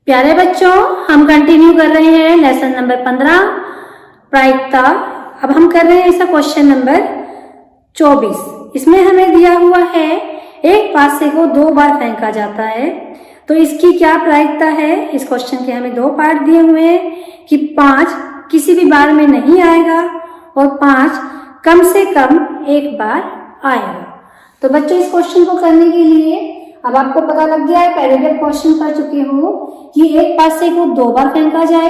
प्यारे बच्चों, हम कंटिन्यू कर रहे हैं लेसन नंबर 15 प्रायिकता। अब हम कर रहे हैं ऐसा क्वेश्चन नंबर 24। इसमें हमें दिया हुआ है एक पासे को 2 बार फेंका जाता है, तो इसकी क्या प्रायिकता है। इस क्वेश्चन के हमें 2 पार्ट दिए हुए हैं कि 5 किसी भी बार में नहीं आएगा और 5 कम से कम एक बार आएगा। तो बच्चों, इस क्वेश्चन को करने के लिए अब आपको पता लग गया है, पहले भी क्वेश्चन कर चुके हो कि एक पासे को 2 बार फेंका जाए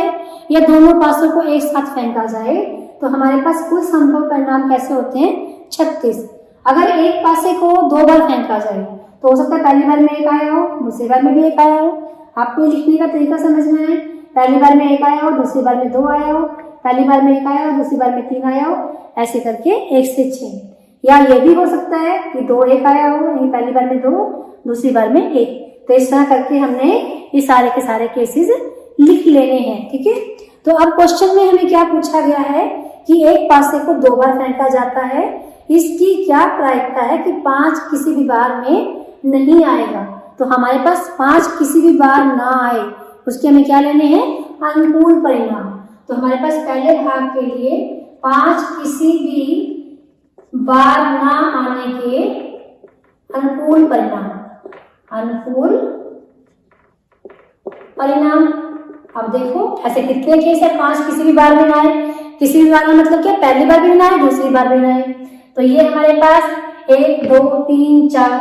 या दोनों पासों को एक साथ फेंका जाए तो हमारे पास कुल संभव परिणाम कैसे होते हैं 36। अगर एक पासे को 2 बार फेंका जाए तो हो सकता है पहली बार में एक आया हो, दूसरी बार में भी एक आया हो। आपको लिखने का तरीका समझना है, पहली बार में एक आया हो, दूसरी बार में 2 आया हो, पहली बार में एक आया हो, दूसरी बार में 3 आया हो, ऐसे करके 1 से 6। या ये भी हो सकता है कि 2 1 आया हो, यानी पहली बार में 2, दूसरी बार में 1। तो इस तरह करके हमने ये सारे के सारे केसेस लिख लेने हैं, ठीक है। तो अब क्वेश्चन में हमें क्या पूछा गया है कि एक पासे को 2 बार फेंका जाता है, इसकी क्या प्रायिकता है कि 5 किसी भी बार में नहीं आएगा। तो हमारे पास 5 किसी भी बार ना आए, उसके हमें क्या लेने हैं, अनुकूल परिणाम। तो हमारे पास पहले भाग के लिए 5 किसी भी बार ना आने के अनुकूल परिणाम, अनुकूल परिणाम। अब देखो ऐसे कितने केस है, 5 किसी भी बार में ना आए। किसी भी बार में मतलब क्या, पहली बार भी ना आए, दूसरी बार भी ना आए। तो ये हमारे पास 1 2 3 4,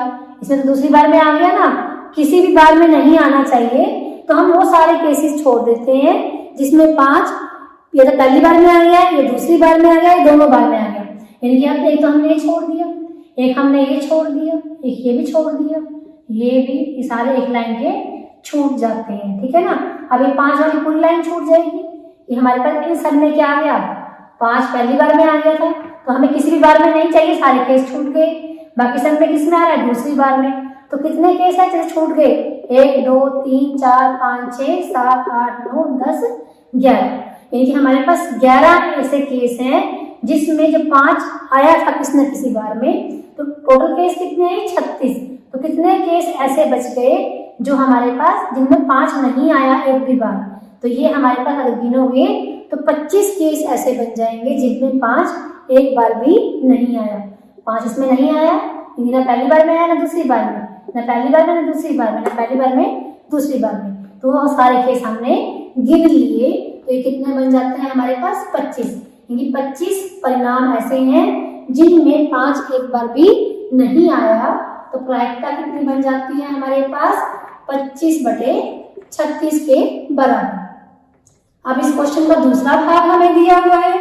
इसमें तो दूसरी बार में आ गया ना, किसी भी बार में नहीं आना चाहिए। तो हम वो सारे केसेस छोड़ देते हैं जिसमें 5 या तो पहली बार में आ गया, या दूसरी बार में आ गया, या दोनों बार में आ गया। यानी कि एक तो हमने ये छोड़ दिया, एक हमने ये छोड़ दिया, एक ये भी छोड़ दिया, ये भी, ये सारे एक लाइन के छूट जाते हैं, ठीक है ना। अब ये 5 वाली पूरी लाइन छूट जाएगी। ये हमारे पास इन सब में क्या आ गया, 5 पहली बार में आ गया था, तो हमें किसी भी बार में नहीं चाहिए, सारे केस छूट गए। बाकी सब में किस में आ रहा है, दूसरी बार में। तो कितने केस है जैसे छूट गए, 1 2 3 4 5 6 7 8 9 10 11। यानी कि हमारे पास 11 ऐसे केस हैं जिसमें जो 5 आया था किसी न किसी बार में। तो टोटल केस कितने हैं, 36। तो कितने केस ऐसे बच गए जो हमारे पास जिनमें 5 नहीं आया एक भी बार। तो ये हमारे पास अगर गिनोगे तो 25 केस ऐसे बन जाएंगे जिनमें 5 एक बार भी नहीं आया। 5 इसमें नहीं आया, ना पहली बार में आया, ना दूसरी बार में, ना पहली बार में, ना दूसरी बार में, ना पहली बार में, दूसरी बार में। तो वो सारे केस हमने गिन लिए। तो ये कितने बन जाते हैं हमारे पास 25। यानी 25 परिणाम ऐसे हैं जिनमें 5 एक बार भी नहीं आया। तो प्रायिकता कितनी बन जाती है हमारे पास, 25/36 के बराबर। अब इस क्वेश्चन का दूसरा भाग हमें दिया हुआ है।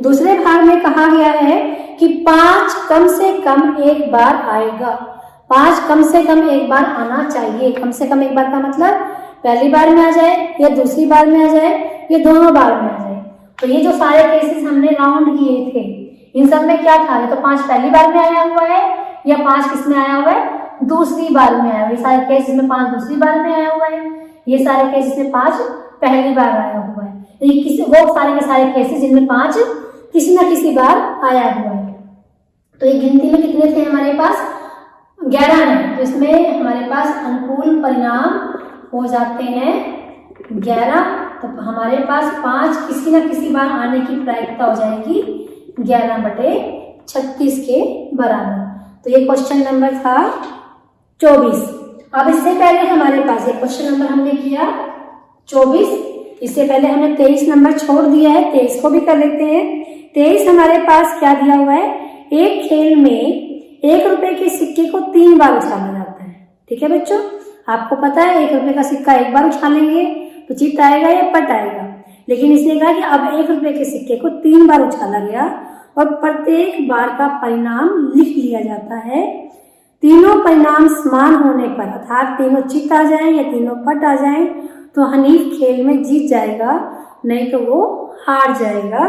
दूसरे भाग में कहा गया है कि 5 कम से कम एक बार आएगा। 5 कम से कम एक बार आना चाहिए। कम से कम एक बार का मतलब पहली बार में आ जाए, या दूसरी बार में आ जाए, या दोनों बार में आ जाए। तो ये जो सारे केसेस हमने राउंड किए थे, इन सब में क्या था, तो 5 पहली बार में आया हुआ है, या 5 किस में आया हुआ है, दूसरी बार में आया हुआ है। ये सारे केस इसमें 5 दूसरी बार में आया हुआ है, ये सारे केस इसमें 5 पहली बार आया हुआ है। ये किसी वो सारे के सारे केसेस जिनमें 5 किसी न किसी बार आया हुआ है। तो ये गिनती में कितने थे हमारे पास, 11 है। तो इसमें हमारे पास अनुकूल परिणाम हो जाते हैं 11। तो हमारे पास 5 किसी न किसी बार आने की प्रायिकता हो जाएगी 11/36 के बराबर। तो ये क्वेश्चन नंबर था 24। अब इससे पहले हमारे पास एक क्वेश्चन नंबर हमने किया 24, इससे पहले हमने 23 नंबर छोड़ दिया है, 23 को भी कर लेते हैं। 23 हमारे पास क्या दिया हुआ है, एक खेल में 1 रुपए के सिक्के को 3 बार उछाला जाता है, ठीक है बच्चों। आपको पता है 1 रुपए का सिक्का एक बार उछालेंगे तो चित आएगा या पट आएगा, लेकिन इसने कहा कि अब 1 रुपए के सिक्के को 3 बार उछाला गया और प्रत्येक बार का परिणाम लिख लिया जाता है। तीनों परिणाम समान होने पर, अर्थात तीनों चित आ जाए या तीनों पट आ जाए, तो हनीफ खेल में जीत जाएगा, नहीं तो वो हार जाएगा।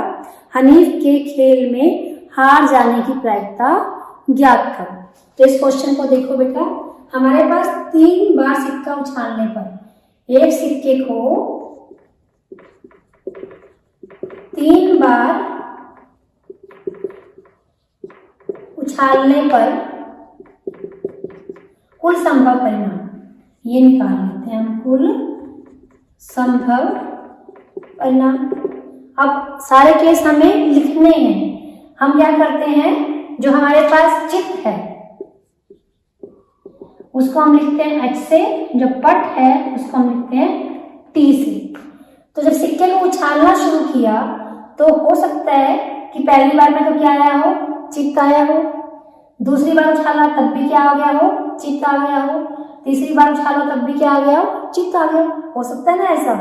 हनीफ के खेल में हार जाने की प्रायिकता ज्ञात करो। तो इस क्वेश्चन को देखो बेटा, हमारे पास 3 बार सिक्का उछालने पर, एक सिक्के को 3 बार उछालने पर कुल संभव परिणाम ये निकाल लेते हैं हम। कुल संभव परिणाम। अब सारे केस हमें लिखने हैं। हम क्या करते हैं, जो हमारे पास चित्त है उसको हम लिखते हैं H से, जो पट है उसको हम लिखते हैं T से। तो जब सिक्के को उछालना शुरू किया तो हो सकता है कि पहली बार में तो क्या आया हो, चित्त आया हो, दूसरी बार उछाला तब भी क्या आ गया हो, चित्त आ गया हो, तीसरी बार उछाला तब भी क्या आ गया हो, चित्त आ गया हो सकता है ना ऐसा।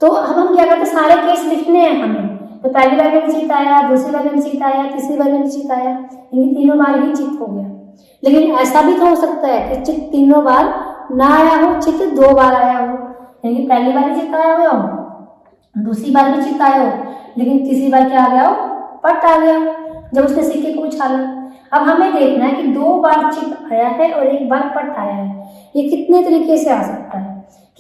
तो अब हम क्या करते हैं, सारे केस लिखने हैं हमें। तो पहली बार में भी चित्त आया, दूसरी बार में भी चित्त आया, तीसरी बार में भी चित्त आया, यानी तीनों बार ही चित्त हो गया। लेकिन ऐसा भी तो हो सकता है कि चित्त तीनों बार ना आया हो, चित्त 2 बार आया हो, यानी पहली बार भी चित्त आया हो, दूसरी बार भी चित्त आया हो, लेकिन तीसरी बार क्या आ गया हो, पट आ गया जब उसने सिक्के को उछाला। अब हमें देखना है कि 2 बार चित्त आया है और 1 बार पट आया है, ये कितने तरीके से आ सकता है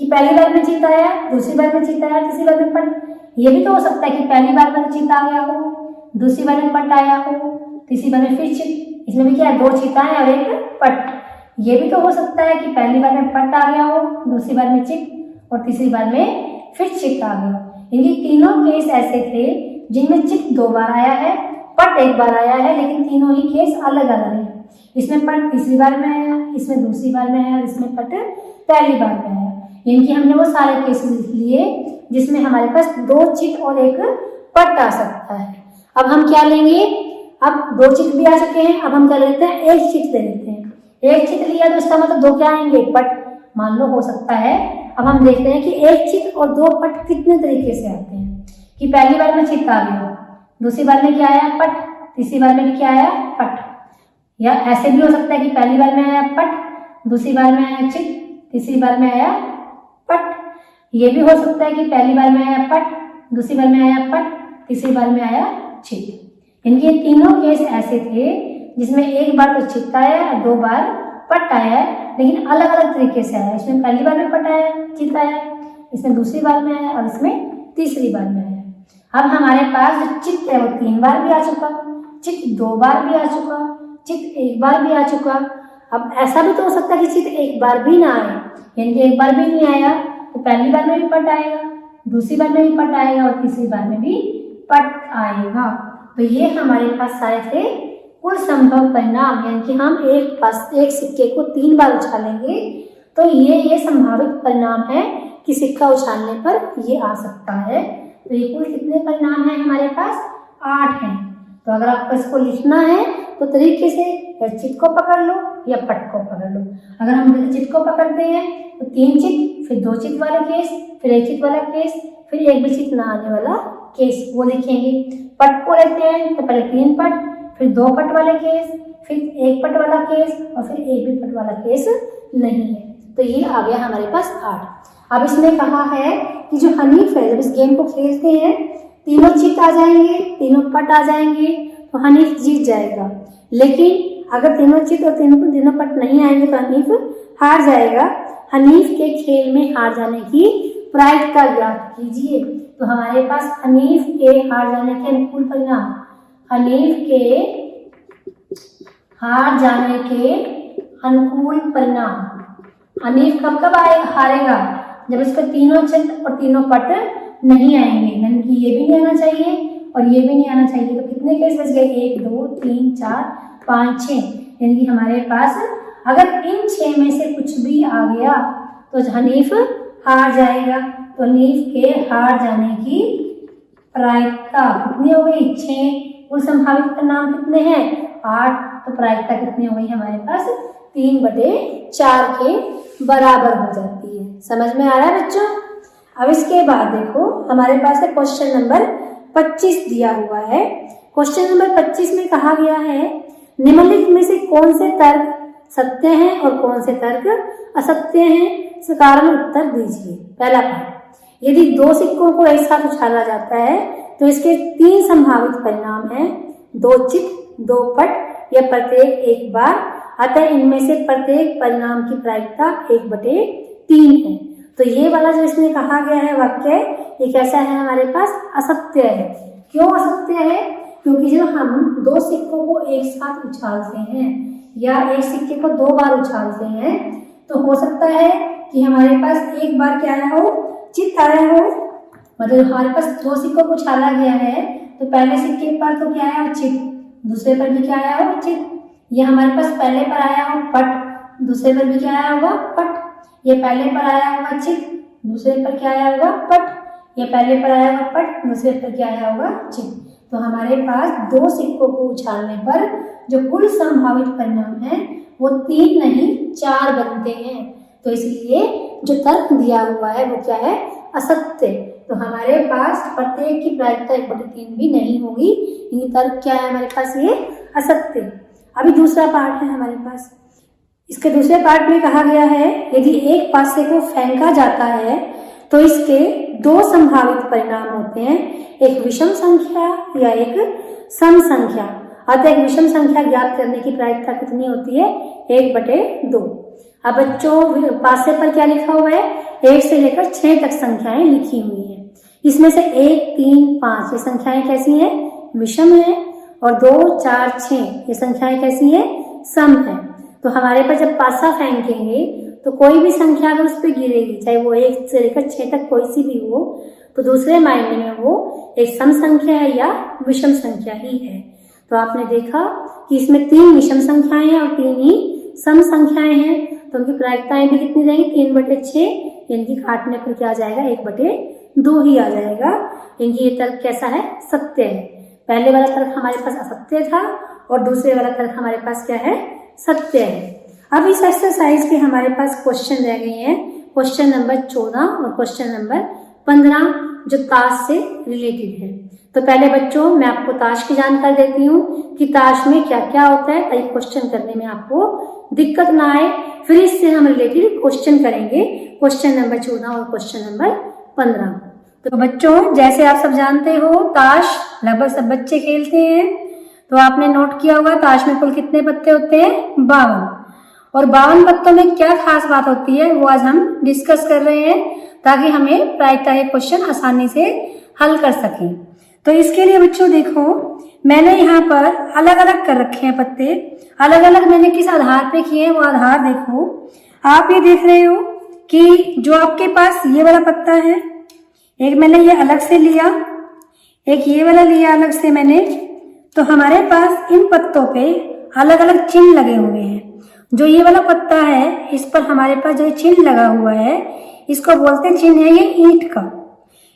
कि पहली बार में चित्त आया, दूसरी बार में चित्त आया, तीसरी बार में पट। ये भी तो हो सकता है कि पहली बार में चित्त आ गया हो, दूसरी बार में पट आया हो, तीसरी बार में फिर चित्त, इसमें भी क्या है 2 चित्त आए और 1 पट। ये भी तो हो सकता है कि पहली बार में पट आ गया हो, दूसरी बार में चित्त और तीसरी बार में फिर चित्त आ गया। इनके तीनों केस ऐसे थे जिनमें चित्त 2 बार आया है, पट 1 बार आया है, लेकिन तीनों ही केस अलग अलग हैं। इसमें पट तीसरी बार में आया, इसमें दूसरी बार में आया, इसमें पट पहली बार में आया। इनकी हमने वो सारे केसेस लिख लिए जिसमें हमारे पास 2 चित्त और 1 पट आ सकता है। अब हम क्या लेंगे, अब 2 चित्त भी आ चुके हैं, अब हम क्या लेते हैं, 1 चित्त ले लेते हैं। 1 चित्त लिया तो इसका मतलब 2 क्या आएंगे, पट, मान लो हो सकता है। अब हम देखते हैं कि 1 चित्त और 2 पट कितने तरीके से आते हैं, कि पहली बार में चित्त आ गया, दूसरी बार में क्या आया, पट, तीसरी बार में क्या आया, पट। या ऐसे भी हो सकता है कि पहली बार में आया पट, दूसरी बार में आया चित्त, तीसरी बार में आया पट। ये भी हो सकता है कि पहली बार में आया पट, दूसरी बार में आया पट, तीसरी बार में आया चित्त। इनके तीनों केस ऐसे थे जिसमें 1 बार तो चित्त आया और 2 बार पट आया, लेकिन अलग अलग तरीके से आया। इसमें पहली बार में पट आया, चित्त आया, इसमें दूसरी बार में आया और इसमें तीसरी बार में आया। अब हमारे पास जो चित्त है वो 3 बार भी आ चुका, चित्त 2 बार भी आ चुका, चित्त 1 बार भी आ चुका। अब ऐसा भी तो हो सकता है कि चित्त 1 बार भी ना आए, यानी कि 1 बार भी नहीं आया तो पहली बार में भी पट आएगा, दूसरी बार में भी पट आएगा और तीसरी बार में भी पट आएगा। तो ये हमारे पास सारे थे कुल संभव परिणाम, यानी कि हम एक सिक्के को 3 बार उछालेंगे तो ये संभावित परिणाम है कि सिक्का उछालने पर ये आ सकता है। तो ये कुल कितने परिणाम है हमारे पास, 8 हैं। तो अगर आपको इसको लिखना है तो तरीके से या चित्त को पकड़ लो या पट को पकड़ लो। अगर हम चित्त को पकड़ते हैं तो 3 चित्त, फिर 2 चित्त वाला केस, फिर 1 चित्त वाला केस, फिर 1 भी चित्त ना आने वाला केस, वो लिखेंगे। पट को लेते हैं तो पहले 3 पट, फिर 2 पट वाले केस, फिर 1 पट वाला केस और फिर 1 भी पट वाला केस नहीं है। तो ये आ गया हमारे पास 8। अब इसमें कहा है कि जो हनीफ है जब इस गेम को खेलते हैं तीनों चित्त आ जाएंगे, तीनों पट आ जाएंगे तो हनीफ जीत जाएगा। लेकिन अगर तीनों चित्त और तीनों पट नहीं आएंगे तो हनीफ हार जाएगा। हनीफ के खेल में हार जाने की प्रायिकता ज्ञात कीजिए। तो हमारे पास हनीफ के हार जाने के अनुकूल परिणाम, हनीफ के हार जाने के अनुकूल परिणाम। हनीफ कब कब हारेगा, जब इसके तीनों चित्त और तीनों पट नहीं आएंगे, यानी कि ये भी नहीं आना चाहिए और ये भी नहीं आना चाहिए। तो कितने केस बच गए, 1 2 3 4 5 6, यानी कि हमारे पास अगर इन 6 में से कुछ भी आ गया तो हनीफ हार जाएगा। तो हनीफ के हार जाने की प्रायिकता कितनी हो गई, 6। कुल संभावित परिणाम कितने हैं, 8। तो प्रायिकता कितनी हो गई हमारे पास, 3/4 के बराबर हो जाती है। समझ में आ रहा है बच्चों। अब इसके बाद देखो हमारे पास है क्वेश्चन नंबर 25 दिया हुआ है। क्वेश्चन नंबर 25 में कहा गया है निम्नलिखित में से कौन से तर्क सत्य हैं और कौन से तर्क असत्य हैं, सकारात्मक उत्तर दीजिए। पहला पार्ट, यदि 2 सिक्कों को एक साथ उछाला जाता है तो इसके 3 संभावित परिणाम हैं, 2 चित्त, 2 पट या प्रत्येक 1 बार, अतः इनमें से प्रत्येक परिणाम की प्रायिकता 1/3 है। तो ये वाला जो इसमें कहा गया है वाक्य, ये कैसा है हमारे पास, असत्य है। क्यों असत्य है, क्योंकि जब हम 2 सिक्कों को एक साथ उछालते हैं या एक सिक्के को 2 बार उछालते हैं तो हो सकता है कि हमारे पास 1 बार क्या आया हो, चित आया हो, मतलब हमारे पास दो सिक्कों को उछाला गया है तो पहले सिक्के पर तो क्या आया हो चित, दूसरे पर भी क्या आया हो चित। ये हमारे पास पहले पर आया हो पट, दूसरे पर भी क्या आया होगा पट। ये पहले पर आया होगा चित, दूसरे पर क्या आया होगा पट। ये पहले पर आया होगा पट, दूसरे पर क्या आया होगा चित। तो हमारे पास दो सिक्कों को उछालने पर जो कुल संभावित परिणाम है वो 3 नहीं 4 बनते हैं। तो इसलिए जो तर्क दिया हुआ है वो क्या है, असत्य। तो हमारे पास प्रत्येक की प्रायिकता 1/3 भी नहीं होगी, ये तर्क क्या है हमारे पास, ये असत्य। अभी दूसरा पार्ट है हमारे पास। इसके दूसरे पार्ट में कहा गया है यदि एक पासे को फेंका जाता है तो इसके 2 संभावित परिणाम होते हैं, एक विषम संख्या या एक सम संख्या। अतः एक विषम संख्या ज्ञात करने की प्रायिकता कितनी होती है, 1/2। अब बच्चों पासे पर क्या लिखा हुआ है, 1 से लेकर 6 तक संख्याएं लिखी हुई हैं। इसमें से 1, 3, 5 ये संख्याएं कैसी हैं, विषम है, और 2, 4, 6 ये संख्याएं कैसी है, सम है। तो हमारे पास जब पासा फेंकेंगे तो कोई भी संख्या अगर उस पर गिरेगी, चाहे वो 1 से लेकर 6 तक कोई सी भी हो, तो दूसरे मायने में वो एक सम संख्या है या विषम संख्या ही है। तो आपने देखा कि इसमें 3 विषम संख्याएं हैं और 3 ही सम संख्याएं हैं, तो उनकी प्रायिकताएं भी कितनी रहेंगी, 3/6। इनकी काटने पर क्या आ जाएगा, 1/2 ही आ जाएगा। इनकी ये तर्क कैसा है, सत्य है। पहले वाला तर्क हमारे पास असत्य था और दूसरे वाला तर्क हमारे पास क्या है, सत्य है। अब इस एक्सरसाइज के हमारे पास क्वेश्चन रह गए हैं, क्वेश्चन नंबर 14 और क्वेश्चन नंबर 15 जो ताश से रिलेटेड है। तो पहले बच्चों मैं आपको ताश की जानकारी देती हूँ कि ताश में क्या क्या होता है, ताकि क्वेश्चन करने में आपको दिक्कत ना आए। फिर इससे हम रिलेटेड क्वेश्चन करेंगे, क्वेश्चन नंबर 14 और क्वेश्चन नंबर 15। तो बच्चों जैसे आप सब जानते हो ताश लगभग सब बच्चे खेलते हैं। तो आपने नोट किया होगा ताश में कुल कितने पत्ते होते हैं, 52। और 52 पत्तों में क्या खास बात होती है वो आज हम डिस्कस कर रहे हैं, ताकि हमें प्रायिकता के क्वेश्चन आसानी से हल कर सकें। तो इसके लिए बच्चों देखो मैंने यहाँ पर अलग अलग कर रखे हैं पत्ते। अलग अलग मैंने किस आधार पे किए हैं वो आधार देखो। आप ये देख रहे हो कि जो आपके पास ये वाला पत्ता है, एक मैंने ये अलग से लिया, एक ये वाला लिया अलग से मैंने। तो हमारे पास इन पत्तों पे अलग अलग चिन्ह लगे हुए हैं। जो ये वाला पत्ता है इस पर हमारे पास जो चिन्ह लगा हुआ है इसको बोलते हैं, चिन्ह है ये ईंट का।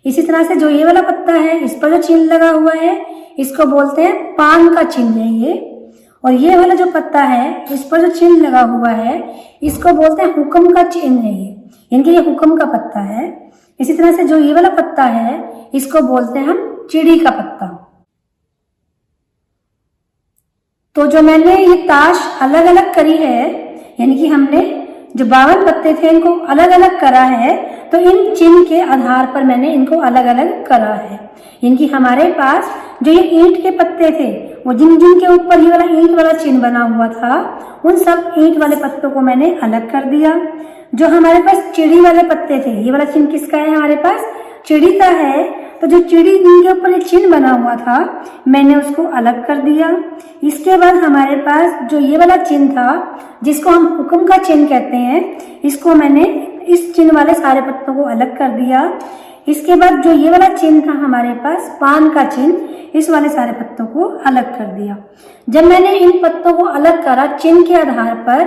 इसी तरह से जो ये वाला पत्ता है इस पर जो चिन्ह लगा हुआ है इसको बोलते हैं पान का चिन्ह है ये। और ये वाला जो पत्ता है इस पर जो चिन्ह लगा हुआ है इसको बोलते हैं हुक्म का चिन्ह है ये, इनके ये हुक्म का पत्ता है। इसी तरह से जो ये वाला पत्ता है इसको बोलते हैं हम चिड़ी का पत्ता। तो जो मैंने ये ताश अलग अलग करी है, यानी कि हमने जो 52 पत्ते थे इनको अलग अलग करा है, तो इन चिन्ह के आधार पर मैंने इनको अलग अलग करा है। इनकी हमारे पास जो ये ईंट के पत्ते थे वो जिन जिन के ऊपर ये वाला ईंट वाला चिन्ह बना हुआ था उन सब ईंट वाले पत्तों को मैंने अलग कर दिया। जो हमारे पास चिड़ी वाले पत्ते थे, ये वाला चिन्ह किसका है, हमारे पास चिड़ी का है। तो जो चिड़ी जिनके ऊपर एक चिन्ह बना हुआ था मैंने उसको अलग कर दिया। इसके बाद हमारे पास जो ये वाला चिन्ह था जिसको हम हुक्म का चिन्ह कहते हैं, इसको मैंने इस चिन्ह वाले सारे पत्तों को अलग कर दिया। इसके बाद जो ये वाला चिन्ह था हमारे पास पान का चिन्ह, इस वाले सारे पत्तों को अलग कर दिया। जब मैंने इन पत्तों को अलग करा चिन्ह के आधार पर,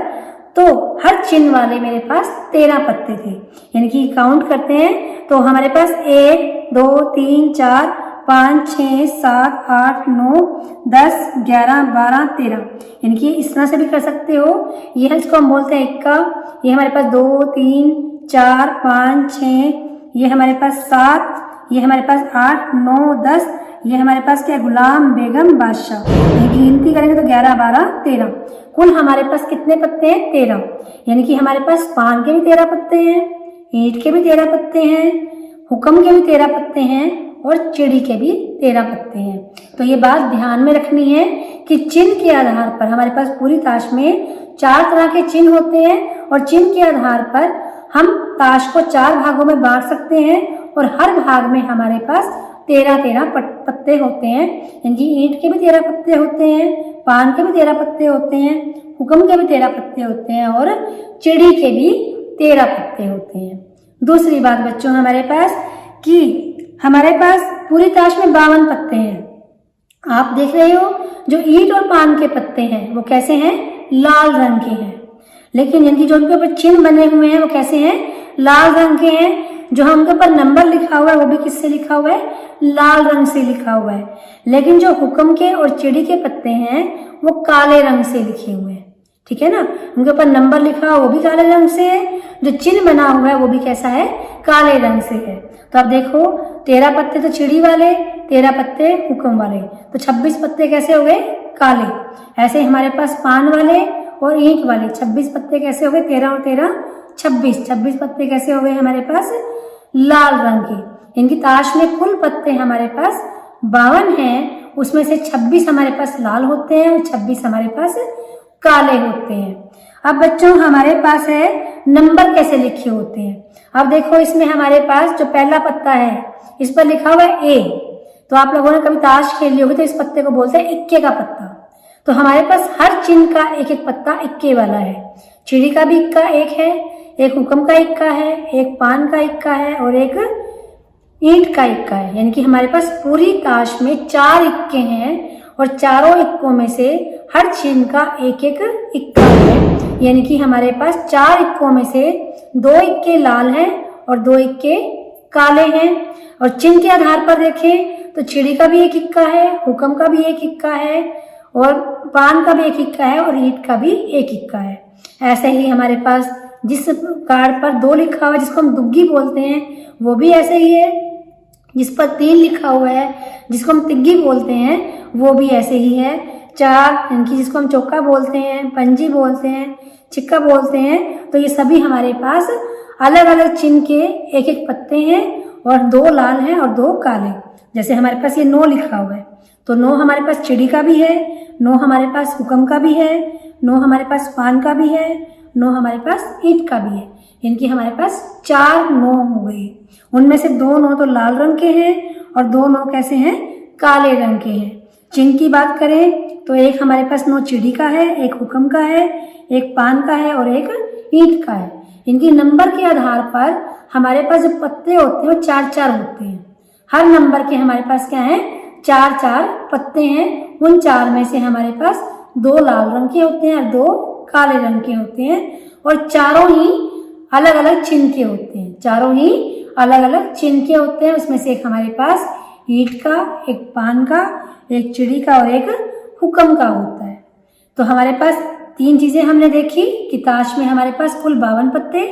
तो हर चिन्ह वाले मेरे पास 13 पत्ते थे। यानी कि काउंट करते हैं तो हमारे पास 1, 2, 3, 4, 5, 6, 7, 8, 9, 10, 11, 12, 13। यानी कि इस तरह से भी कर सकते हो। यह इसको हम बोलते हैं इक्का। ये हमारे पास 2, 3, 4, 5, 6, ये हमारे पास 7, ये हमारे पास 8, 9, 10, ये हमारे पास क्या, गुलाम, बेगम, बादशाह। यानी कि गिनती करेंगे तो 11, 12, 13। कुल हमारे पास कितने पत्ते हैं, 13। यानी कि हमारे पास पान के भी 13 पत्ते हैं, ईंट के भी 13 पत्ते हैं, हुक्म के भी 13 पत्ते हैं और चिड़ी के भी 13 पत्ते हैं। तो ये बात ध्यान में रखनी है कि चिन्ह के आधार पर हमारे पास पूरी ताश में 4 तरह के चिन्ह होते हैं और चिन्ह के आधार पर हम ताश को 4 भागों में बांट सकते हैं और हर भाग में हमारे पास 13 पत्ते होते हैं। यानी ईंट के भी 13 पत्ते होते हैं, पान के भी 13 पत्ते होते हैं, हुक्म के भी 13 पत्ते होते हैं और चिड़ी के भी 13 पत्ते होते हैं। दूसरी बात बच्चों हमारे पास कि हमारे पास पूरी ताश में 52 पत्ते हैं। आप देख रहे हो जो ईंट और पान के पत्ते हैं वो कैसे हैं, लाल रंग के हैं। लेकिन इनकी जो उनके ऊपर चिन्ह बने हुए हैं वो कैसे हैं, लाल रंग के हैं। जो उनके ऊपर नंबर लिखा हुआ है वो भी किससे लिखा हुआ है, लाल रंग से लिखा हुआ है। लेकिन जो हुक्म के और चिड़ी के पत्ते हैं वो काले रंग से लिखे हुए हैं, ठीक है ना। उनके ऊपर नंबर लिखा हुआ वो भी काले रंग से है, जो चिन्ह बना हुआ है वो भी कैसा है, काले रंग से है। तो अब देखो 13 पत्ते तो चिड़ी वाले, 13 पत्ते हुक्म वाले, तो 26 पत्ते कैसे हो गए, काले। ऐसे ही हमारे पास पान वाले और ईंट वाले 26 पत्ते कैसे हो गए, 13 और 13 26, 26 पत्ते कैसे हो गए हमारे पास, लाल रंग के। इनकी ताश में कुल पत्ते हमारे पास 52 हैं, उसमें से 26 हमारे पास लाल होते हैं और 26 हमारे पास काले होते हैं। अब बच्चों हमारे पास है नंबर कैसे लिखे होते हैं। अब देखो इसमें हमारे पास जो पहला पत्ता है इस पर लिखा हुआ है ए। तो आप लोगों ने कभी ताश खेली होगी तो इस पत्ते को बोलते हैं इक्के का पत्ता। तो हमारे पास हर चिन्ह का एक एक पत्ता इक्के वाला है। चिड़ी का भी इक्का एक है, एक हुक्म का इक्का है, एक पान का इक्का है और एक ईंट का इक्का है। यानी कि हमारे पास पूरी ताश में 4 इक्के हैं और चारों इक्कों में से हर चिन्ह का एक एक इक्का है। यानी कि हमारे पास 4 इक्कों में से 2 इक्के लाल हैं और 2 इक्के काले हैं। और चिन्ह के आधार पर देखें तो चिड़ी का भी एक इक्का है, हुक्म का भी एक इक्का है और पान का भी एक इक्का है और ईंट का भी एक इक्का है। ऐसे ही हमारे पास जिस कार्ड पर 2 लिखा हुआ है जिसको हम दुग्गी बोलते हैं वो भी ऐसे ही है। जिस पर 3 लिखा हुआ है जिसको हम तिग्गी बोलते हैं वो भी ऐसे ही है। 4 इनकी जिसको हम चौका बोलते हैं, पंजी बोलते हैं, छिक्का बोलते हैं। तो ये सभी हमारे पास अलग अलग चिन्ह के एक एक पत्ते हैं और 2 लाल हैं और 2 काले। जैसे हमारे पास ये 9 लिखा हुआ है तो 9 हमारे पास चिड़ी का भी है, 9 हमारे पास हुक्म का भी है, 9 हमारे पास पान का भी है, 9 हमारे पास ईंट का भी है। इनकी हमारे पास 4 9 हो गए। उनमें से 2 9 तो लाल रंग के हैं और 2 9 कैसे हैं, काले रंग के हैं। चिन्ह की बात करें तो एक हमारे पास 9 चिड़ी का है, एक हुक्म का है, एक पान का है और एक ईंट का है। इनकी नंबर के आधार पर हमारे पास जो पत्ते होते हैं वो 4-4 होते हैं। हर नंबर के हमारे पास क्या है, 4-4 पत्ते हैं। उन 4 में से हमारे पास 2 लाल रंग के होते हैं और 2 काले रंग के होते हैं और चारों ही अलग अलग चिन्ह के होते हैं। चारों ही अलग अलग चिन्ह के होते हैं। उसमें से एक हमारे पास ईंट का, एक पान का, एक चिड़ी का और एक हुक्म का होता है। तो हमारे पास 3 चीजें हमने देखी कि ताश में हमारे पास कुल 52 पत्ते।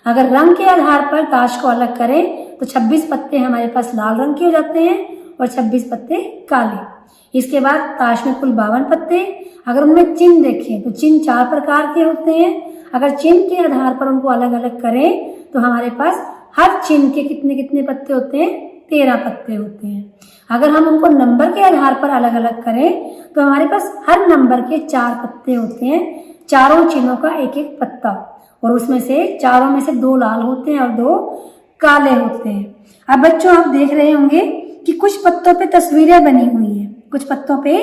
अगर रंग के आधार पर ताश को अलग करें तो 26 पत्ते हमारे पास लाल रंग के हो जाते हैं और 26 पत्ते काले। इसके बाद ताश में कुल 52 पत्ते। अगर उनमें चिन्ह देखें तो चिन्ह 4 प्रकार के होते हैं। अगर चिन्ह के आधार पर उनको अलग अलग करें तो हमारे पास हर चिन्ह के कितने कितने पत्ते होते हैं, 13 पत्ते होते हैं। अगर हम उनको नंबर के आधार पर अलग अलग करें तो हमारे पास हर नंबर के 4 पत्ते होते हैं, चारों चिन्हों का एक एक पत्ता। और उसमें से चारों में से 2 लाल होते हैं और 2 काले होते हैं। अब बच्चों आप देख रहे होंगे कि कुछ पत्तों पे तस्वीरें बनी हुई हैं, कुछ पत्तों पे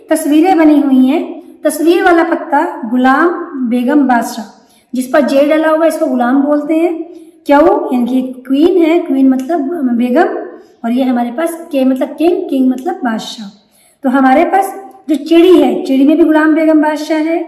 तस्वीरें बनी हुई हैं। तस्वीर वाला पत्ता गुलाम बेगम बादशाह, जिस पर जे डला हुआ है इसको गुलाम बोलते हैं। क्यों, यानी क्वीन है, क्वीन मतलब बेगम, और ये हमारे पास के मतलब किंग, किंग मतलब बादशाह। तो हमारे पास जो चिड़ी है, चिड़ी में भी गुलाम बेगम बादशाह है,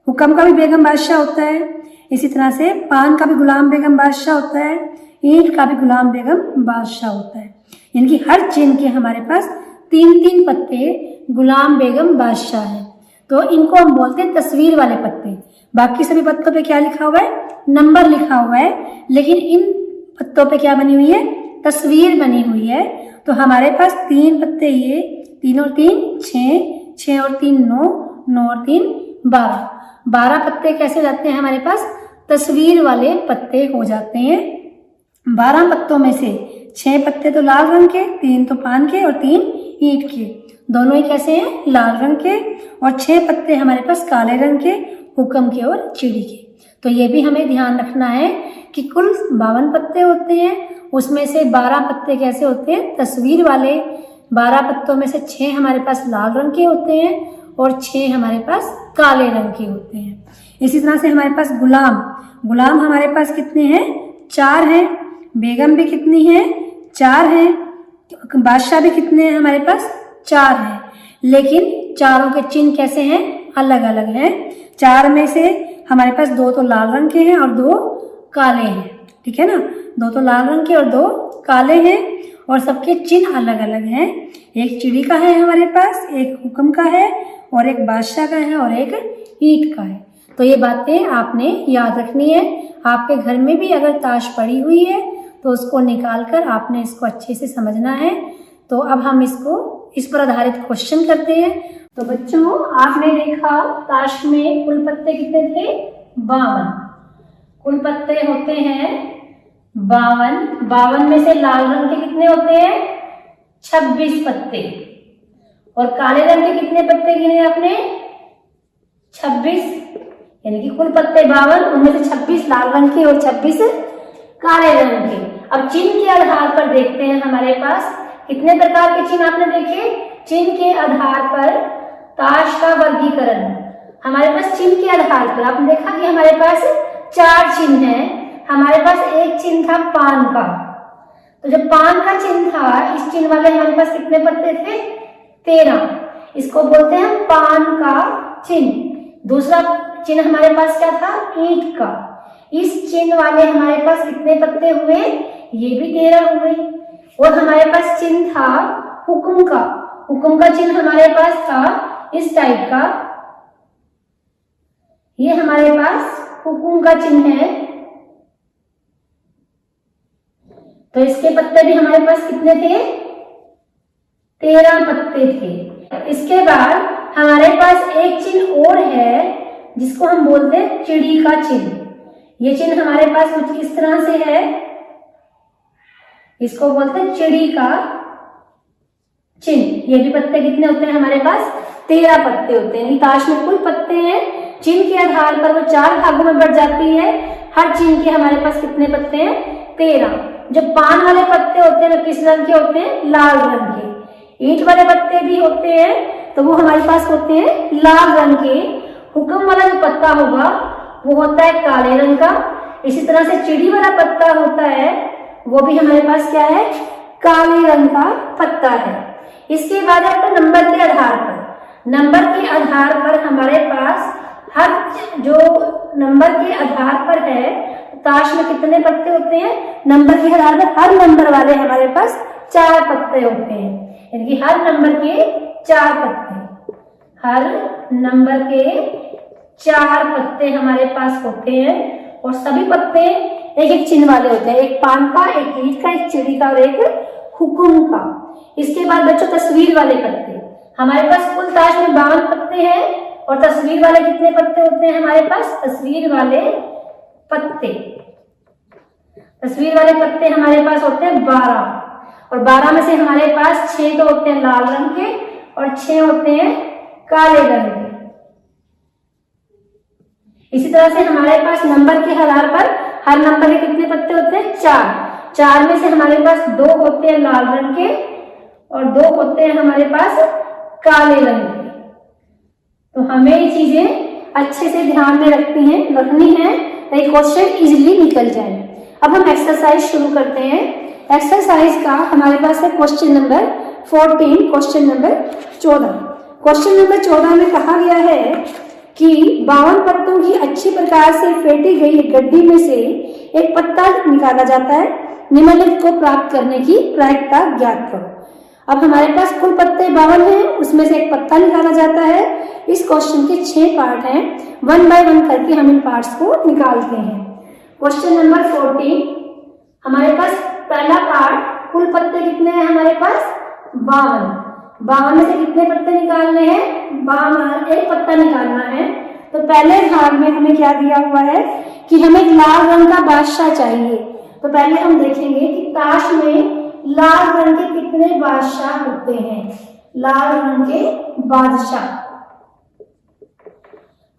हुक्म का भी बेगम बादशाह होता है। इसी तरह से पान का भी गुलाम बेगम बादशाह होता है, ईंट का भी गुलाम बेगम बादशाह होता है। यानी कि हर चिन्ह के हमारे पास 3-3 पत्ते गुलाम बेगम बादशाह है। तो इनको हम बोलते हैं तस्वीर वाले पत्ते। बाकी सभी पत्तों पे क्या लिखा हुआ है, नंबर लिखा हुआ है, लेकिन इन पत्तों पे क्या बनी हुई है, तस्वीर बनी हुई है। तो हमारे पास 3 पत्ते, ये 3 और 3 6, 6 और 3 9, 9 और 3 12, 12 पत्ते कैसे जाते हैं हमारे पास, तस्वीर वाले पत्ते हो जाते हैं। 12 पत्तों में से 6 पत्ते तो लाल रंग के, 3 तो पान के और 3 ईंट के, दोनों ही कैसे हैं, लाल रंग के। और 6 पत्ते हमारे पास काले रंग के, हुक्म के और चिड़ी के। तो ये भी हमें ध्यान रखना है कि कुल 52 पत्ते होते हैं, उसमें से 12 पत्ते कैसे होते हैं, तस्वीर वाले। 12 पत्तों में से 6 हमारे पास लाल रंग के होते हैं और 6 हमारे पास काले रंग के होते हैं। इसी तरह से हमारे पास गुलाम, गुलाम हमारे पास कितने हैं, 4 हैं। बेगम भी कितनी है, 4 है। बादशाह भी कितने हैं हमारे पास, 4 है। लेकिन चारों के चिन्ह कैसे हैं, अलग अलग हैं। 4 में से हमारे पास 2 तो लाल रंग के हैं और 2 काले हैं, ठीक है ना। 2 तो लाल रंग के और 2 काले हैं और सबके चिन्ह अलग अलग हैं। एक चिड़ी का है हमारे पास, एक हुक्म का है और एक बादशाह का है और एक ईंट का है। तो ये बातें आपने याद रखनी है। आपके घर में भी अगर ताश पड़ी हुई है तो उसको निकाल कर आपने इसको अच्छे से समझना है। तो अब हम इसको इस पर आधारित क्वेश्चन करते हैं। तो बच्चों, आपने देखा ताश में कुल पत्ते कितने थे, 52। कुल पत्ते होते हैं 52। 52 में से लाल रंग के कितने होते हैं, 26 पत्ते। और काले रंग के कितने पत्ते गिने आपने, 26। यानी कि कुल पत्ते 52, उनमें से 26 लाल रंग के और 26 काले रंग के। अब चिन्ह के आधार पर देखते हैं हमारे पास कितने प्रकार के चिन्ह आपने देखे। चिन्ह के आधार पर ताश का वर्गीकरण हमारे पास चिन्ह के आधार पर आपने देखा कि हमारे पास 4 चिन्ह हैं। हमारे पास एक चिन्ह था पान का, तो जब पान का चिन्ह था, इस चिन्ह वाले हमारे पास कितने पत्ते थे, 13। इसको बोलते हैं पान का चिन्ह। दूसरा चिन्ह हमारे पास क्या था, ईंट का। इस चिन्ह वाले हमारे पास कितने पत्ते हुए, ये भी 13 हुए। और हमारे पास चिन्ह था हुक्म का। हुक्म का चिन्ह हमारे पास था इस टाइप का, ये हमारे पास हुक्म का चिन्ह है। तो इसके पत्ते भी हमारे पास कितने थे, 13 पत्ते थे। इसके बाद हमारे पास एक चिन्ह और है जिसको हम बोलते हैं चिड़ी का चिन्ह। ये चिन्ह हमारे पास कुछ इस तरह से है, इसको बोलते हैं चिड़ी का चिन्ह। ये भी पत्ते कितने होते हैं हमारे पास, 13 पत्ते होते हैं। ताश में कुल पत्ते हैं, चिन्ह के आधार पर वो 4 भागों में बढ़ जाती है। हर चिन्ह के हमारे पास कितने पत्ते हैं, 13। जो पान वाले पत्ते होते हैं वो किस रंग के होते हैं, लाल रंग के। ईंट वाले पत्ते भी होते हैं तो वो हमारे पास होते हैं लाल रंग के। हुक्म वाला जो पत्ता होगा वो होता है काले रंग का। इसी तरह से चिड़ी वाला पत्ता होता है, वो भी हमारे पास क्या है, काले रंग का पत्ता है। इसके बाद आपका नंबर के आधार पर, नंबर के आधार पर हमारे पास हर जो नंबर के आधार पर है, ताश में कितने पत्ते होते हैं, नंबर के आधार पर हर नंबर वाले हमारे पास 4 पत्ते होते हैं। यानी कि हर नंबर के 4 पत्ते, हर नंबर के 4 पत्ते हमारे पास होते हैं। और सभी पत्ते एक एक चिन्ह वाले होते हैं, एक पान का, एक ईंट का, एक चिड़ी का और एक हुक्म का। इसके बाद बच्चों तस्वीर वाले पत्ते, हमारे पास कुल ताश में 52 पत्ते हैं। और तस्वीर वाले कितने पत्ते होते हैं हमारे पास, तस्वीर वाले पत्ते, तस्वीर वाले पत्ते हमारे पास होते हैं 12। और 12 में से हमारे पास 6 तो होते हैं लाल रंग के और 6 होते हैं काले रंग के। इसी तरह से हमारे पास नंबर के आधार पर हर नंबर के कितने पत्ते होते हैं, 4। 4 में से हमारे पास 2 होते हैं लाल रंग के और 2 होते हैं हमारे पास काले रंग के। तो हमें ये चीजें अच्छे से ध्यान में रखनी है ताकि क्वेश्चन इजीली निकल जाए। अब हम एक्सरसाइज शुरू करते हैं। एक्सरसाइज का हमारे पास है question number 14, question number 14। Question number 14 में कहा गया है कि 52 पत्तों की अच्छी प्रकार से फेंटी गई गड्डी में से एक पत्ता निकाला जाता है। निम्नलिखित को प्राप्त करने की प्रायिकता ज्ञात करो। अब हमारे पास कुल पत्ते 52 हैं, उसमें से एक पत्ता निकाला जाता है। इस क्वेश्चन के 6 पार्ट हैं, 1 बाय 1 करके हम इन पार्ट्स को निकालते हैं। क्वेश्चन नंबर 14 हमारे पास पहला पार्ट, कुल पत्ते कितने हैं हमारे पास, 52। 52 में से कितने पत्ते निकालने हैं, 52, एक पत्ता निकालना है। तो पहले भाग में हमें क्या दिया हुआ है कि हमें लाल रंग का बादशाह चाहिए। तो पहले हम देखेंगे कि ताश में लाल रंग के कितने बादशाह होते हैं, लाल रंग के बादशाह।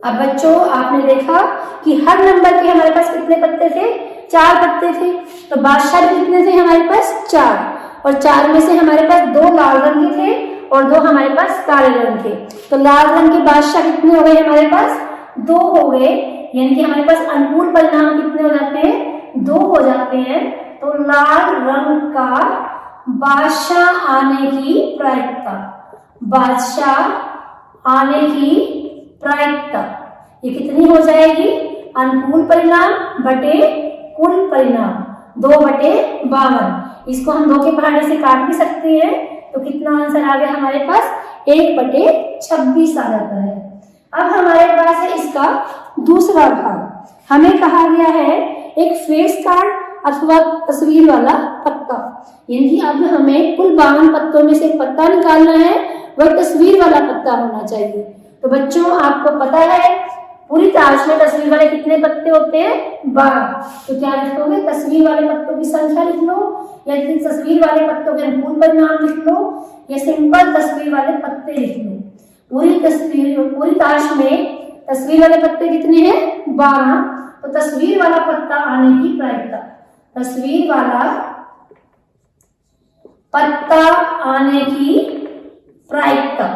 अब बच्चों आपने देखा कि हर नंबर के हमारे पास कितने पत्ते थे, 4 पत्ते थे। तो बादशाह भी कितने थे हमारे पास, 4। और 4 में से हमारे पास 2 लाल रंग के थे और 2 हमारे पास काले रंग के। तो लाल रंग के बादशाह कितने हो गए हमारे पास, 2 हो गए। यानी कि हमारे पास अनुकूल परिणाम कितने हो जाते हैं, 2 हो जाते हैं। तो लाल रंग का बादशाह आने की प्रायिकता, बादशाह आने की प्रायिकता ये कितनी हो जाएगी? अनुकूल परिणाम बटे कुल परिणाम 2/52। इसको हम 2 के पहाड़े से काट भी सकते हैं, तो कितना आंसर आ गया हमारे पास? 1/26 आ जाता है। अब हमारे पास है इसका दूसरा भाग। हमें कहा गया है एक फेस कार्ड अथवा तस्वीर वाला पत्ता, यानी कि अब हमें कुल 52 पत्तों में से पत्ता निकालना है, वह तस्वीर वाला पत्ता होना चाहिए। तो बच्चों आपको पता है पूरी ताश में तस्वीर वाले कितने पत्ते होते हैं? 12। तो क्या लिखोगे? तस्वीर वाले पत्तों की संख्या लिख लो, या तस्वीर वाले पत्तों के अनुकूल परिणाम लिख लो, या सिंपल तस्वीर वाले पत्ते लिख लो। पूरी ताश में तस्वीर वाले पत्ते कितने हैं? 12। तो तस्वीर वाला पत्ता आने की प्रायिकता, तस्वीर वाला पत्ता आने की प्रायिकता।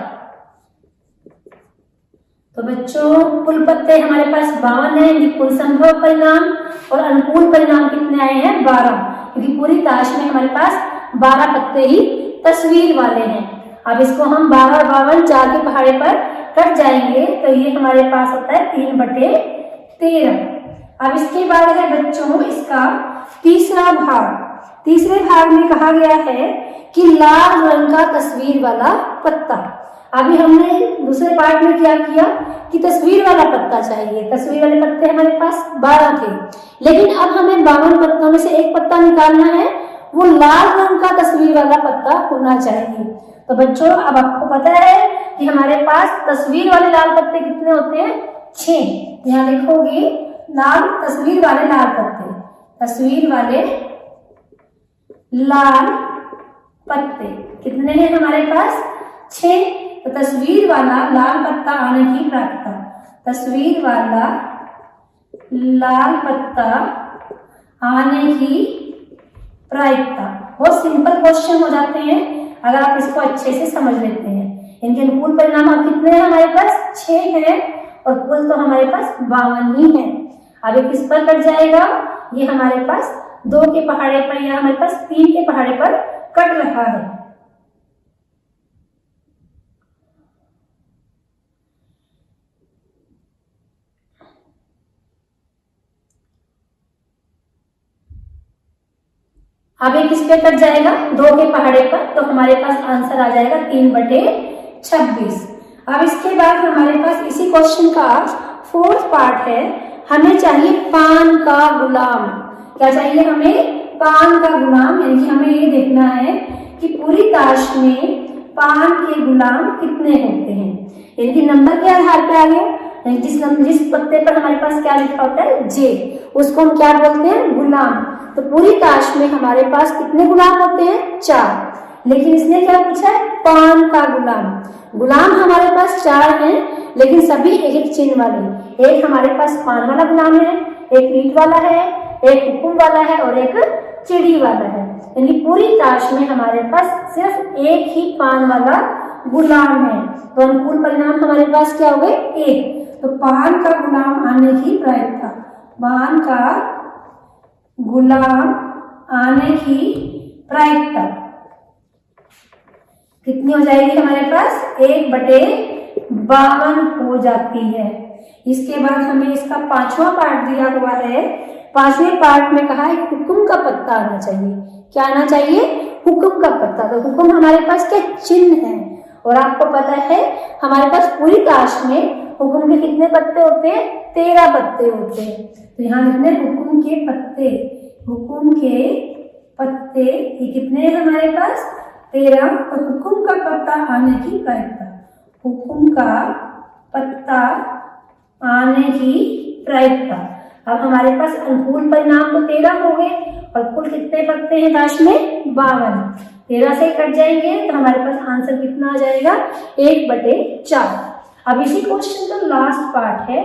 तो बच्चों कुल पत्ते हमारे पास 52 है, कुल संभव परिणाम और अनुकूल परिणाम कितने आए हैं? 12, क्योंकि पूरी ताश में हमारे पास 12 पत्ते ही तस्वीर वाले हैं। अब इसको हम 12 और 52 4 के पहाड़े पर कट जाएंगे, तो ये हमारे पास होता है 3/13। अब इसके बाद है बच्चों इसका तीसरा भाग। तीसरे भाग में कहा गया है कि लाल रंग का तस्वीर वाला पत्ता। अभी हमने दूसरे पार्ट में क्या किया कि तस्वीर वाला पत्ता चाहिए, तस्वीर वाले पत्ते हमारे पास 12 थे, लेकिन अब हमें 52 पत्तों में से एक पत्ता निकालना है, वो लाल रंग का तस्वीर वाला पत्ता होना चाहिए। तो बच्चों अब आपको पता है कि हमारे पास तस्वीर वाले लाल पत्ते कितने होते हैं? 6। यहाँ लिखोगे लाल तस्वीर वाले लाल पत्ते, तस्वीर वाले लाल पत्ते कितने हैं हमारे पास? 6। तो तस्वीर वाला लाल पत्ता आने की प्रायिकता, तस्वीर वाला लाल पत्ता आने की प्रायिकता। बहुत सिंपल क्वेश्चन हो जाते हैं अगर आप इसको अच्छे से समझ लेते हैं। इनके अनुकूल परिणाम अब कितने हैं हमारे पास? 6 है, और कुल तो हमारे पास 52 ही है। अब ये किस पर कट जाएगा? ये हमारे पास 2 के पहाड़े पर या हमारे पास 3 के पहाड़े पर कट रहा है। अब ये किस पे कट जाएगा? 2 के पहाड़े पर, तो हमारे पास आंसर आ जाएगा 3/26। अब इसके बाद हमारे पास इसी क्वेश्चन का 4th पार्ट है। हमें चाहिए पान का गुलाम। क्या चाहिए हमें? पान का गुलाम, यानी कि हमें ये देखना है कि पूरी ताश में पान के गुलाम कितने होते हैं, यानी कि नंबर के आधार पर आ गया। जिस पत्ते पर हमारे पास क्या लिखा होता है? जे, उसको हम क्या बोलते हैं? गुलाम। तो पूरी ताश में हमारे पास कितने गुलाम होते हैं? 4। लेकिन इसने क्या पूछा है? पान का गुलाम। गुलाम हमारे पास 4 हैं, लेकिन सभी एक एक चिन्ह वाले। एक हमारे पास पान वाला गुलाम है, एक ईंट वाला है, एक हुकुम वाला है और एक चिड़ी वाला है। यानी पूरी ताश में हमारे पास सिर्फ एक ही पान वाला गुलाम है। तो अनुकूल परिणाम हमारे पास क्या हो गए? 1। तो पान का गुलाम आने की प्रायिकता, पान का गुलाम आने की प्रायिकता कितनी हो जाएगी हमारे पास? 1/52 हो जाती है। इसके बाद हमें इसका 5वां पार्ट दिया हुआ है। 5वें पार्ट में कहा है हुक्म का पत्ता आना चाहिए। क्या आना चाहिए? हुक्म का पत्ता। तो हुक्म हमारे पास क्या चिन्ह है, और आपको पता है हमारे पास पूरी ताश में हुक्म के कितने पत्ते होते हैं? 13 पत्ते होते हैं। तो यहाँ लिखने हुक्म के पत्ते, हुक्म के पत्ते ये कितने हैं हमारे पास? 13। और हुक्म का पत्ता आने की प्रायिकता, हुक्म का पत्ता आने की प्रायिकता। अब हमारे पास अनुकूल परिणाम तो 13 हो गए, और कुल कितने पत्ते हैं ताश में? 52। 13 से कट जाएंगे तो हमारे पास आंसर कितना आ जाएगा? 1/4। अब इसी क्वेश्चन का लास्ट पार्ट है,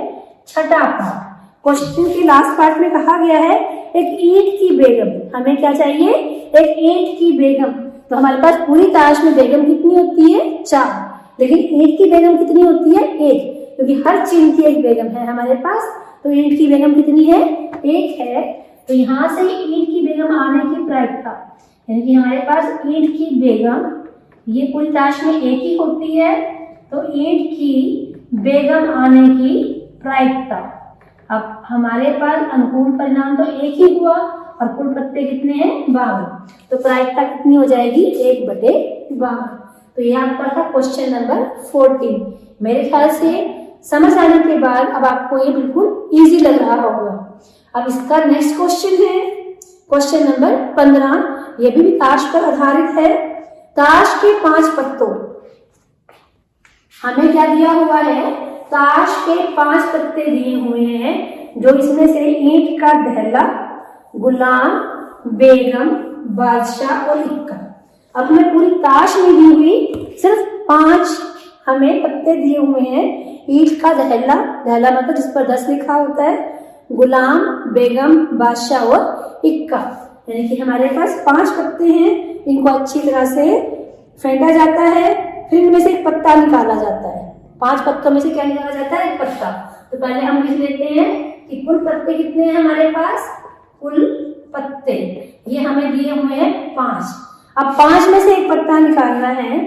6ठा पार्ट। क्वेश्चन के लास्ट पार्ट में कहा गया है एक ईंट की बेगम। हमें क्या चाहिए? एक ईंट की बेगम। तो हमारे पास पूरी ताश में बेगम कितनी होती है? 4। लेकिन ईंट की बेगम कितनी होती है? 1, क्योंकि हर चिन्ह की एक बेगम है हमारे पास। तो ईंट की बेगम कितनी है? 1 है। तो यहाँ से ईंट की बेगम आने की यानी कि हमारे पास ईंट की बेगम, ये पूरी ताश में एक ही होती है, तो ईंट की बेगम आने की प्रायिकता। अब हमारे पास अनुकूल परिणाम तो एक ही हुआ और कुल पत्ते कितने हैं 52, तो प्रायिकता कितनी हो जाएगी 1/52। तो ये आपका था क्वेश्चन नंबर 14। मेरे ख्याल से समझ आने के बाद अब आपको ये बिल्कुल इजी लग रहा होगा। अब इसका नेक्स्ट क्वेश्चन है क्वेश्चन नंबर 15। ये भी ताश पर आधारित है। ताश के 5 पत्तों, हमें क्या दिया हुआ है, ताश के 5 पत्ते दिए हुए हैं, जो इसमें से ईंट का दहला, गुलाम, बेगम, बादशाह और इक्का। अब हमें पूरी ताश में दी हुई सिर्फ 5 हमें पत्ते दिए हुए हैं। ईंट का दहला, दहला मतलब जिस पर 10 लिखा होता है, गुलाम, बेगम, बादशाह और इक्का। यानी कि हमारे पास 5 पत्ते हैं। इनको अच्छी तरह से फेंटा जाता है, फिर इनमें से एक पत्ता निकाला जाता है। 5 पत्तों में से क्या निकाला जाता है, एक पत्ता। तो पहले हम लिख लेते हैं कि कुल पत्ते कितने हैं हमारे पास, कुल पत्ते ये हमें दिए हुए हैं 5। अब 5 में से एक पत्ता निकालना है,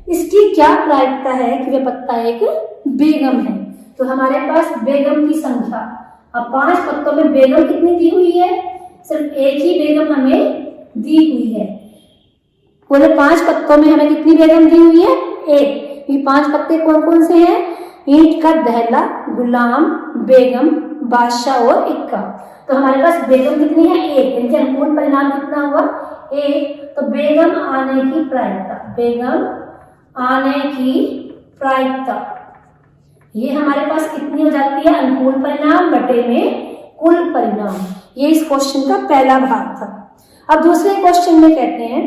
इसकी क्या प्रायिकता है कि वह पत्ता एक बेगम है। तो हमारे पास बेगम की संख्या, अब 5 पत्तों में बेगम कितनी दी हुई है, सिर्फ एक ही बेगम हमें दी हुई है। पूरे 5 पत्तों में हमें कितनी बेगम दी हुई है, एक। ये 5 पत्ते कौन कौन से हैं, ईंट का दहला, गुलाम, बेगम, बादशाह और इक्का। तो हमारे पास बेगम कितनी है, एक। इनके अनुकूल परिणाम कितना हुआ, 1। तो बेगम आने की प्रायिकता, बेगम आने की प्रायिकता ये हमारे पास कितनी हो जाती है, अनुकूल परिणाम बटे में कुल परिणाम। ये इस क्वेश्चन का पहला भाग था। अब दूसरे क्वेश्चन में कहते हैं,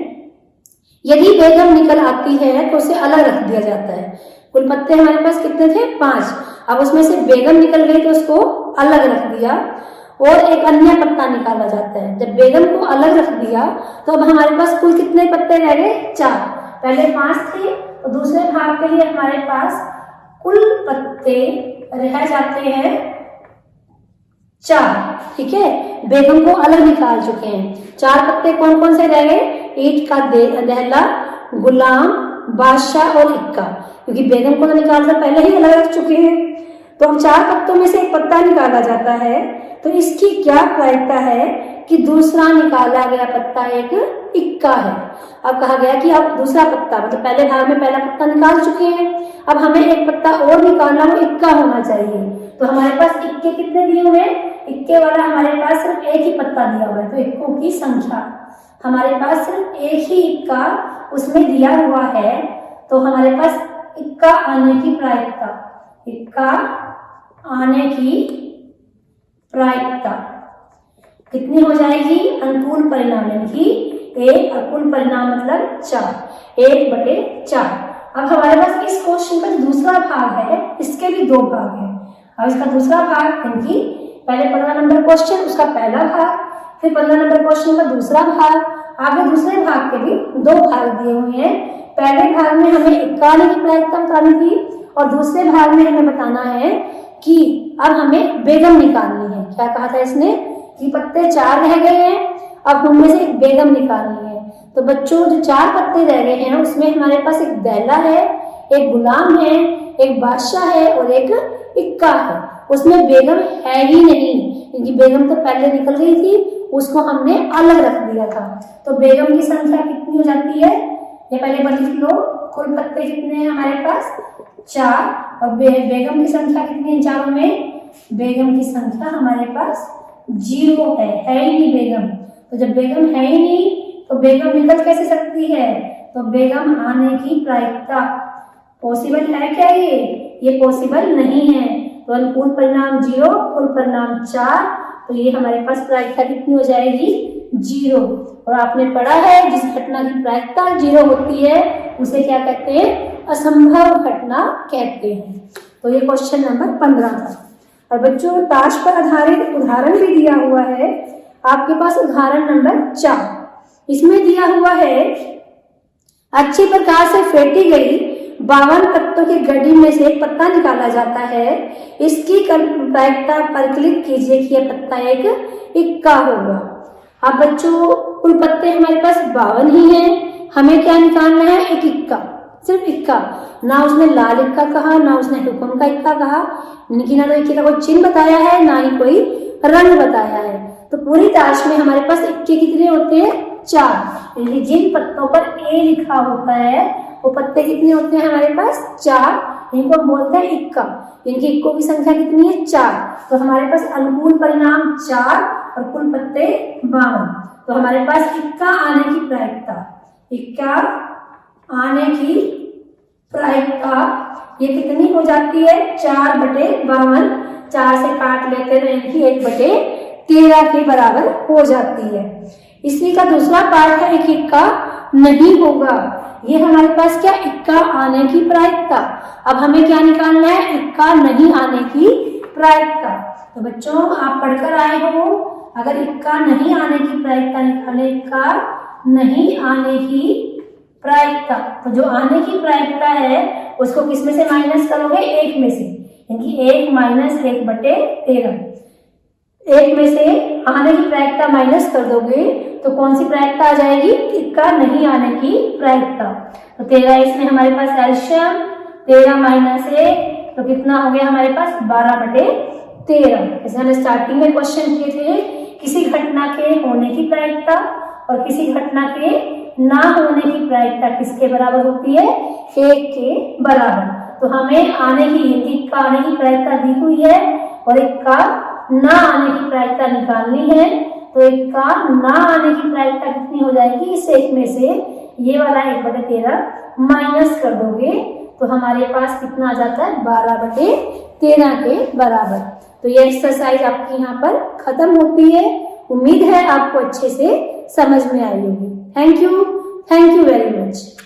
यदि बेगम निकल आती है तो उसे अलग रख दिया जाता है। कुल पत्ते हमारे पास कितने थे, 5। अब उसमें से बेगम निकल गई तो उसको अलग रख दिया और एक अन्य पत्ता निकाला जाता है। जब बेगम को अलग रख दिया तो अब हमारे पास कुल कितने पत्ते रह गए, 4। पहले 5 थे और दूसरे भाग के लिए हमारे पास कुल पत्ते रह जाते हैं 4। ठीक है, बेगम को अलग निकाल चुके हैं। 4 पत्ते कौन कौन से रह गए, ईंट का दहला, गुलाम, बादशाह और इक्का। क्योंकि बेगम को तो निकाल कर पहले ही अलग रख चुके हैं, तो अब 4 पत्तों में से एक पत्ता निकाला जाता है। तो इसकी क्या प्रायिकता है कि दूसरा निकाला गया पत्ता एक इक्का है। अब कहा गया कि अब दूसरा पत्ता, मतलब पहले भाग में पहला पत्ता निकाल चुके हैं, अब हमें एक पत्ता और निकालना, वो इक्का होना चाहिए। तो हमारे पास इक्के कितने दिए हुए हैं, इक्के वाला हमारे पास सिर्फ एक ही पत्ता दिया हुआ है। तो इक्कों की संख्या हमारे पास सिर्फ एक ही इक्का उसमें दिया हुआ है। तो हमारे पास इक्का आने की प्रायिकता, इक्का आने की प्रायिकता कितनी हो जाएगी, अनुकूल परिणाम यानी कि 1 और कुल परिणाम मतलब 4, 1/4। अब हमारे पास इस क्वेश्चन का जो दूसरा भाग है, इसके भी 2 भाग हैं। अब इसका दूसरा भाग यानी कि पहले 15 नंबर क्वेश्चन, उसका पहला भाग, फिर 15 नंबर क्वेश्चन का दूसरा भाग। आगे दूसरे भाग के भी 2 भाग दिए हुए हैं। पहले भाग में हमें इक्का आने की प्रायिकता बतानी थी और दूसरे भाग में हमें बताना है कि अब हमें बेगम निकालनी है। क्या कहा था इसने कि पत्ते 4 रह गए हैं, अब उनमें से एक बेगम निकालनी है। तो बच्चों जो 4 पत्ते रह गए हैं उसमें हमारे पास एक दहला है, एक गुलाम है, एक बादशाह है और एक इक्का है। उसमें बेगम है ही नहीं, क्योंकि बेगम तो पहले निकल गई थी, उसको हमने अलग रख दिया था। तो बेगम की संख्या कितनी हो जाती है, ये पहले बार लिख लो, कुल पत्ते कितने हैं हमारे पास 4 और बेगम की संख्या कितनी है चारों में, बेगम की संख्या हमारे पास 0 है ही नहीं बेगम। तो जब बेगम है ही नहीं तो बेगम निकल कैसे सकती है, तो बेगम आने की प्रायिकता पॉसिबल है क्या, ये पॉसिबल नहीं है। तो अनुकूल परिणाम 0, कुल परिणाम 4, तो ये हमारे पास प्रायिकता कितनी हो जाएगी 0। और आपने पढ़ा है जिस घटना की प्रायिकता 0 होती है उसे क्या कहते हैं, असंभव घटना कहते हैं। तो ये क्वेश्चन नंबर 15 था। और बच्चों ताश पर आधारित उदाहरण भी दिया हुआ है आपके पास, उदाहरण नंबर 4। इसमें दिया हुआ है, अच्छी प्रकार से फेंटी गई 52 पत्तों की गड्डी में से एक पत्ता निकाला जाता है। इसकी प्रायिकता परिकलित कीजिए कि यह पत्ता एक इक्का होगा। अब बच्चों कुल पत्ते हमारे पास 52 ही हैं। हमें क्या निकालना है? एक इक्का, सिर्फ इक्का। ना उसने लाल इक्का कहा, ना उसने हुक्म का इक्का कहा, यानी ना तो इक्के का कोई चिन्ह बताया है, ना ही कोई रंग बताया है। तो पूरी ताश में हमारे पास इक्के कितने होते हैं? 4। यानी जिन पत्तों पर ए लिखा होता है वो पत्ते कितने होते हैं हमारे पास? 4। इनको हम बोलते हैं इक्का। इनकी इक्कों की संख्या कितनी है? 4। तो हमारे पास अनुकूल परिणाम 4 और कुल पत्ते 52। तो हमारे पास इक्का आने की प्रायिकता, इक्का आने की प्रायिकता ये कितनी हो जाती है? 4/52। 4 से काट लेते हैं इनकी 1/13 के बराबर हो जाती है। इसी का दूसरा पार्ट है एक इक्का नहीं होगा। ये हमारे पास क्या? इक्का आने की प्रायिकता। अब हमें क्या निकालना है? इक्का नहीं आने की प्रायिकता। तो बच्चों आप पढ़कर आए हो, अगर इक्का नहीं आने की प्रायिकता निकाले, इक्का नहीं आने की प्रायिकता, तो जो आने की प्रायिकता है उसको किस में से माइनस करोगे? 1 में से, यानी 1 - 1/13। 1 में से आने की प्रायिकता माइनस कर दोगे तो कौन सी प्रायिकता आ जाएगी? इक्का नहीं आने की प्रायिकता। तो 13 इसमें हमारे पास एल्शियम, 13 - 1 तो कितना हो गया हमारे पास? 12/13। जैसे हमने स्टार्टिंग में क्वेश्चन किए थे, किसी घटना के होने की प्रायिकता और किसी घटना के ना होने की प्रायिकता किसके बराबर होती है? 1 के बराबर। तो हमें आने की, इक्का आने की प्रायिकता दी हुई है और इक्का ना आने की प्रायिकता निकालनी है। तो इक्का ना आने की प्रायिकता कितनी हो जाएगी? इस 1 में से ये वाला 1/13 माइनस कर दोगे तो हमारे पास कितना आ जाता है? 12/13 के बराबर। तो ये एक्सरसाइज आपकी यहाँ पर खत्म होती है। उम्मीद है आपको अच्छे से समझ में आई होगी। Thank you very much.